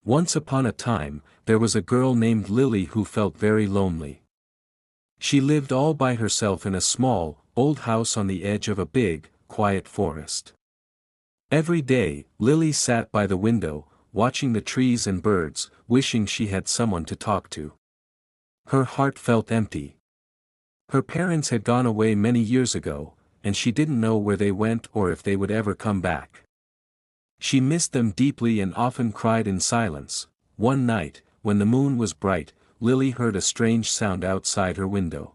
Once upon a time, there was a girl named Lily who felt very lonely. She lived all by herself in a small, old house on the edge of a big, quiet forest. Every day, Lily sat by the window, watching the trees and birds, wishing she had someone to talk to. Her heart felt empty. Her parents had gone away many years ago, and she didn't know where they went or if they would ever come back. She missed them deeply and often cried in silence. One night, when the moon was bright, Lily heard a strange sound outside her window.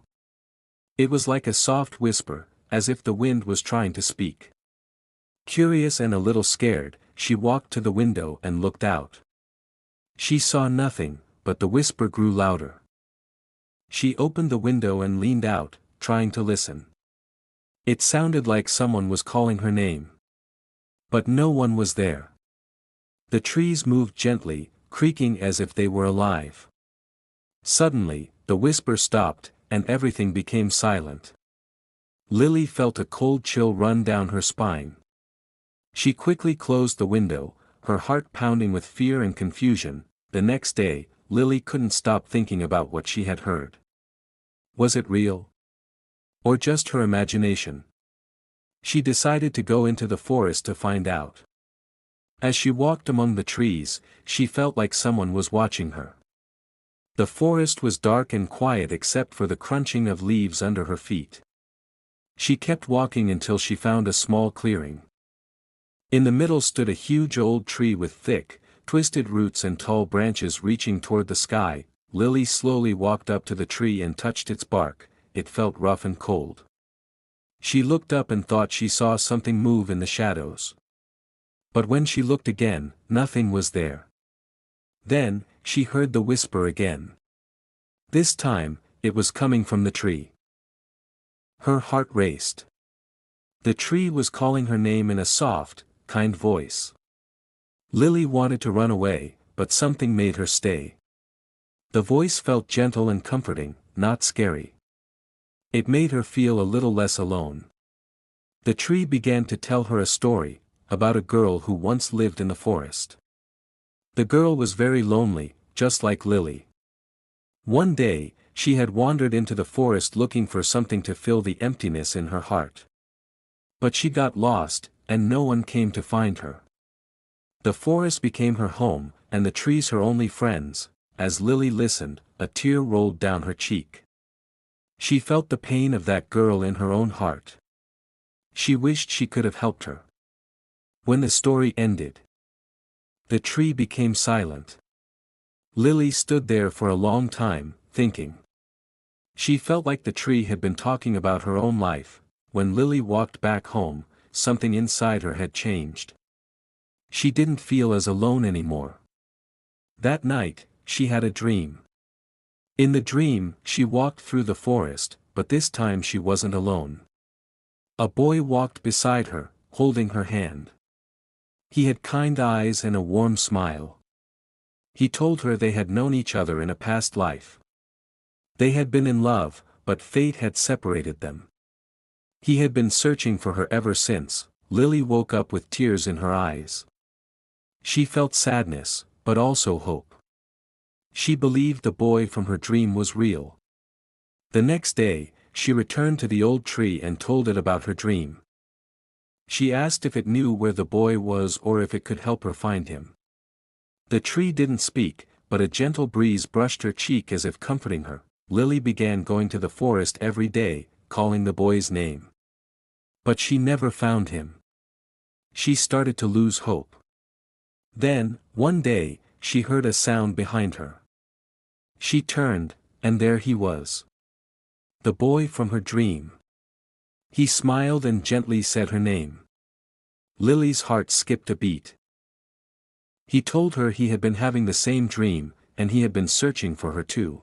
It was like a soft whisper, as if the wind was trying to speak. Curious and a little scared, she walked to the window and looked out. She saw nothing, but the whisper grew louder. She opened the window and leaned out, trying to listen. It sounded like someone was calling her name. But no one was there. The trees moved gently, creaking as if they were alive. Suddenly, the whisper stopped, and everything became silent. Lily felt a cold chill run down her spine. She quickly closed the window, her heart pounding with fear and confusion. The next day, Lily couldn't stop thinking about what she had heard. Was it real? Or just her imagination? She decided to go into the forest to find out. As she walked among the trees, she felt like someone was watching her. The forest was dark and quiet except for the crunching of leaves under her feet. She kept walking until she found a small clearing. In the middle stood a huge old tree with thick, twisted roots and tall branches reaching toward the sky. Lily slowly walked up to the tree and touched its bark. It felt rough and cold. She looked up and thought she saw something move in the shadows. But when she looked again, nothing was there. Then, she heard the whisper again. This time, it was coming from the tree. Her heart raced. The tree was calling her name in a soft, kind voice. Lily wanted to run away, but something made her stay. The voice felt gentle and comforting, not scary. It made her feel a little less alone. The tree began to tell her a story, about a girl who once lived in the forest. The girl was very lonely, just like Lily. One day, she had wandered into the forest looking for something to fill the emptiness in her heart. But she got lost, and no one came to find her. The forest became her home, and the trees her only friends. As Lily listened, a tear rolled down her cheek. She felt the pain of that girl in her own heart. She wished she could have helped her. When the story ended, the tree became silent. Lily stood there for a long time, thinking. She felt like the tree had been talking about her own life. When Lily walked back home, something inside her had changed. She didn't feel as alone anymore. That night, she had a dream. In the dream, she walked through the forest, but this time she wasn't alone. A boy walked beside her, holding her hand. He had kind eyes and a warm smile. He told her they had known each other in a past life. They had been in love, but fate had separated them. He had been searching for her ever since. Lily woke up with tears in her eyes. She felt sadness, but also hope. She believed the boy from her dream was real. The next day, she returned to the old tree and told it about her dream. She asked if it knew where the boy was or if it could help her find him. The tree didn't speak, but a gentle breeze brushed her cheek as if comforting her. Lily began going to the forest every day, calling the boy's name. But she never found him. She started to lose hope. Then, one day, she heard a sound behind her. She turned, and there he was. The boy from her dream. He smiled and gently said her name. Lily's heart skipped a beat. He told her he had been having the same dream, and he had been searching for her too.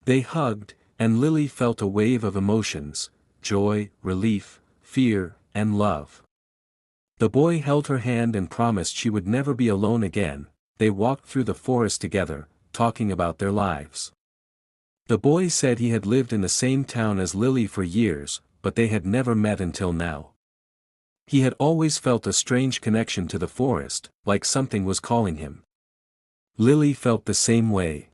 They hugged, and Lily felt a wave of emotions: joy, relief, fear, and love. The boy held her hand and promised she would never be alone again. They walked through the forest together, talking about their lives. The boy said he had lived in the same town as Lily for years, but they had never met until now. He had always felt a strange connection to the forest, like something was calling him. Lily felt the same way.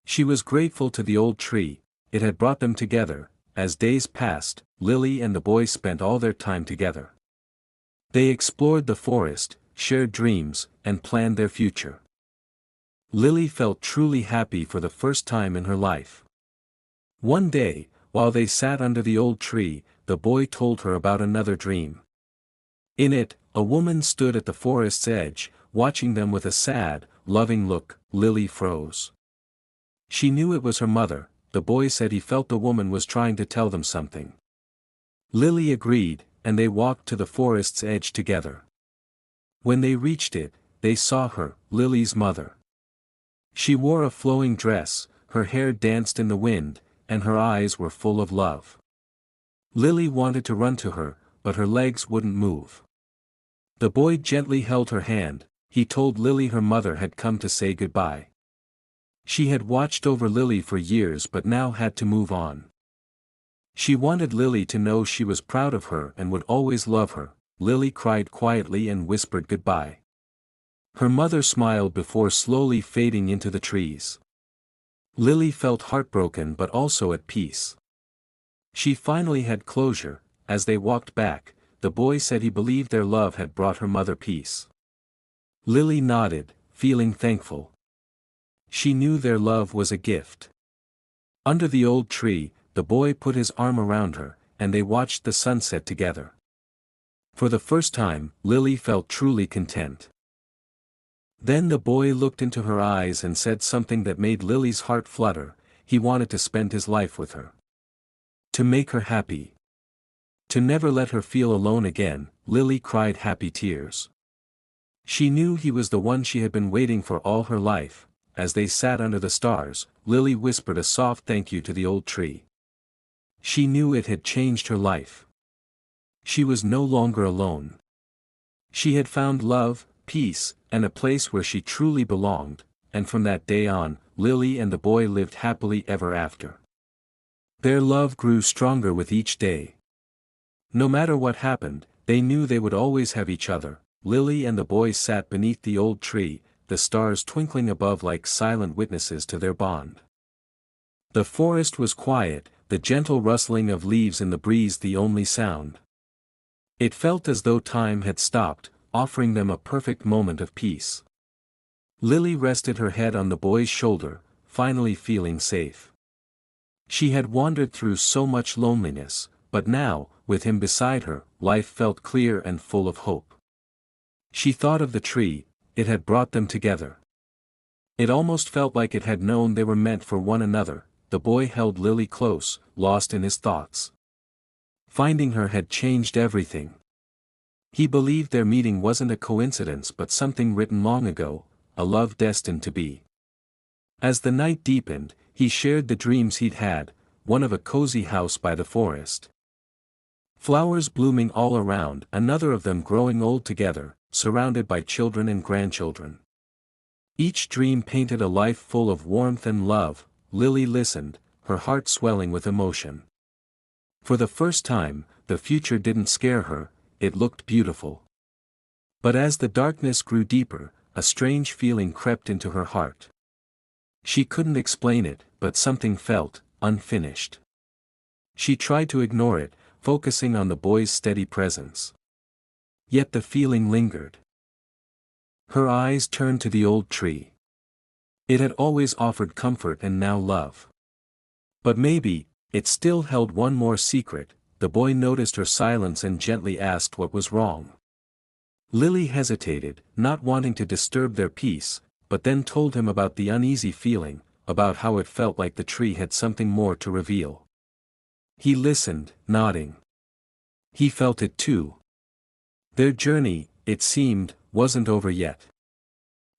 She was grateful to the old tree, it had brought them together. As days passed, Lily and the boy spent all their time together. They explored the forest, shared dreams, and planned their future. Lily felt truly happy for the first time in her life. One day, while they sat under the old tree, the boy told her about another dream. In it, a woman stood at the forest's edge, watching them with a sad, loving look. Lily froze. She knew it was her mother. The boy said he felt the woman was trying to tell them something. Lily agreed, and they walked to the forest's edge together. When they reached it, they saw her, Lily's mother. She wore a flowing dress, her hair danced in the wind, and her eyes were full of love. Lily wanted to run to her, but her legs wouldn't move. The boy gently held her hand. He told Lily her mother had come to say goodbye. She had watched over Lily for years but now had to move on. She wanted Lily to know she was proud of her and would always love her. Lily cried quietly and whispered goodbye. Her mother smiled before slowly fading into the trees. Lily felt heartbroken but also at peace. She finally had closure. As they walked back, the boy said he believed their love had brought her mother peace. Lily nodded, feeling thankful. She knew their love was a gift. Under the old tree, the boy put his arm around her, and they watched the sunset together. For the first time, Lily felt truly content. Then the boy looked into her eyes and said something that made Lily's heart flutter. He wanted to spend his life with her. To make her happy. To never let her feel alone again. Lily cried happy tears. She knew he was the one she had been waiting for all her life. As they sat under the stars, Lily whispered a soft thank you to the old tree. She knew it had changed her life. She was no longer alone. She had found love, peace, and a place where she truly belonged, and from that day on, Lily and the boy lived happily ever after. Their love grew stronger with each day. No matter what happened, they knew they would always have each other. Lily and the boy sat beneath the old tree, the stars twinkling above like silent witnesses to their bond. The forest was quiet, the gentle rustling of leaves in the breeze the only sound. It felt as though time had stopped, offering them a perfect moment of peace. Lily rested her head on the boy's shoulder, finally feeling safe. She had wandered through so much loneliness, but now, with him beside her, life felt clear and full of hope. She thought of the tree. It had brought them together. It almost felt like it had known they were meant for one another. The boy held Lily close, lost in his thoughts. Finding her had changed everything. He believed their meeting wasn't a coincidence but something written long ago, a love destined to be. As the night deepened, he shared the dreams he'd had, one of a cozy house by the forest. Flowers blooming all around, another of them growing old together, surrounded by children and grandchildren. Each dream painted a life full of warmth and love. Lily listened, her heart swelling with emotion. For the first time, the future didn't scare her, it looked beautiful. But as the darkness grew deeper, a strange feeling crept into her heart. She couldn't explain it, but something felt unfinished. She tried to ignore it, focusing on the boy's steady presence. Yet the feeling lingered. Her eyes turned to the old tree. It had always offered comfort and now love. But maybe, it still held one more secret. The boy noticed her silence and gently asked what was wrong. Lily hesitated, not wanting to disturb their peace, but then told him about the uneasy feeling, about how it felt like the tree had something more to reveal. He listened, nodding. He felt it too. Their journey, it seemed, wasn't over yet.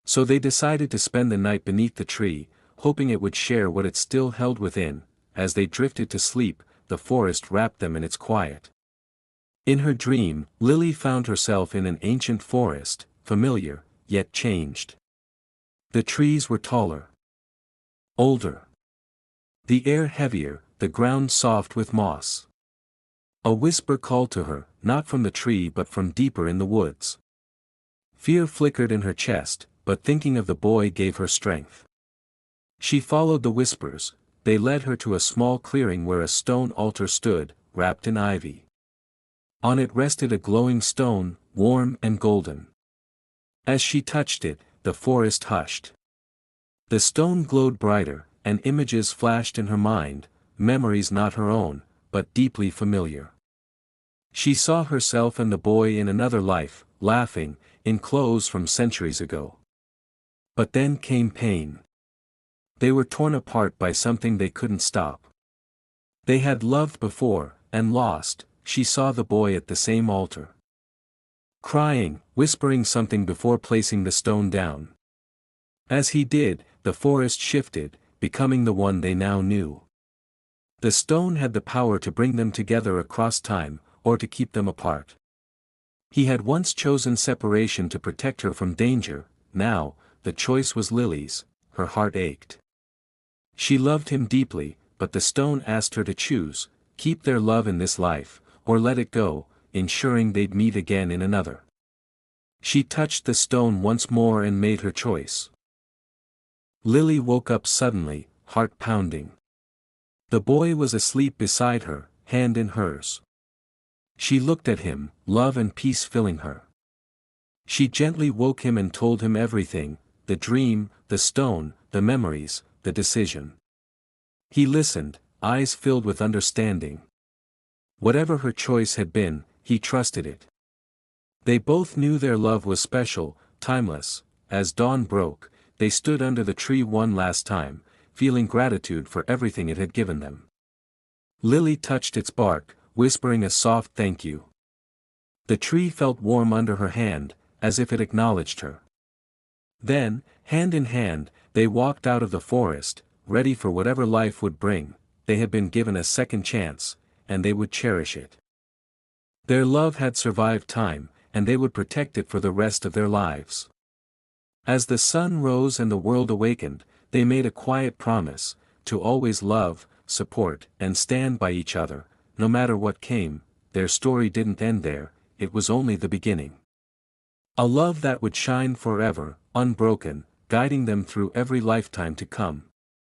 So they decided to spend the night beneath the tree, hoping it would share what it still held within. As they drifted to sleep, the forest wrapped them in its quiet. In her dream, Lily found herself in an ancient forest, familiar, yet changed. The trees were taller. Older. The air heavier, the ground soft with moss. A whisper called to her, not from the tree but from deeper in the woods. Fear flickered in her chest, but thinking of the boy gave her strength. She followed the whispers. They led her to a small clearing where a stone altar stood, wrapped in ivy. On it rested a glowing stone, warm and golden. As she touched it, the forest hushed. The stone glowed brighter, and images flashed in her mind, memories not her own, but deeply familiar. She saw herself and the boy in another life, laughing, in clothes from centuries ago. But then came pain. They were torn apart by something they couldn't stop. They had loved before, and lost. She saw the boy at the same altar, crying, whispering something before placing the stone down. As he did, the forest shifted, becoming the one they now knew. The stone had the power to bring them together across time, or to keep them apart. He had once chosen separation to protect her from danger. Now, the choice was Lily's. Her heart ached. She loved him deeply, but the stone asked her to choose, keep their love in this life, or let it go, ensuring they'd meet again in another. She touched the stone once more and made her choice. Lily woke up suddenly, heart pounding. The boy was asleep beside her, hand in hers. She looked at him, love and peace filling her. She gently woke him and told him everything, the dream, the stone, the memories, the decision. He listened, eyes filled with understanding. Whatever her choice had been, he trusted it. They both knew their love was special, timeless. As dawn broke, they stood under the tree one last time, feeling gratitude for everything it had given them. Lily touched its bark, whispering a soft thank you. The tree felt warm under her hand, as if it acknowledged her. Then, hand in hand, they walked out of the forest, ready for whatever life would bring. They had been given a second chance, and they would cherish it. Their love had survived time, and they would protect it for the rest of their lives. As the sun rose and the world awakened, they made a quiet promise, to always love, support, and stand by each other, no matter what came. Their story didn't end there, it was only the beginning. A love that would shine forever, unbroken, guiding them through every lifetime to come.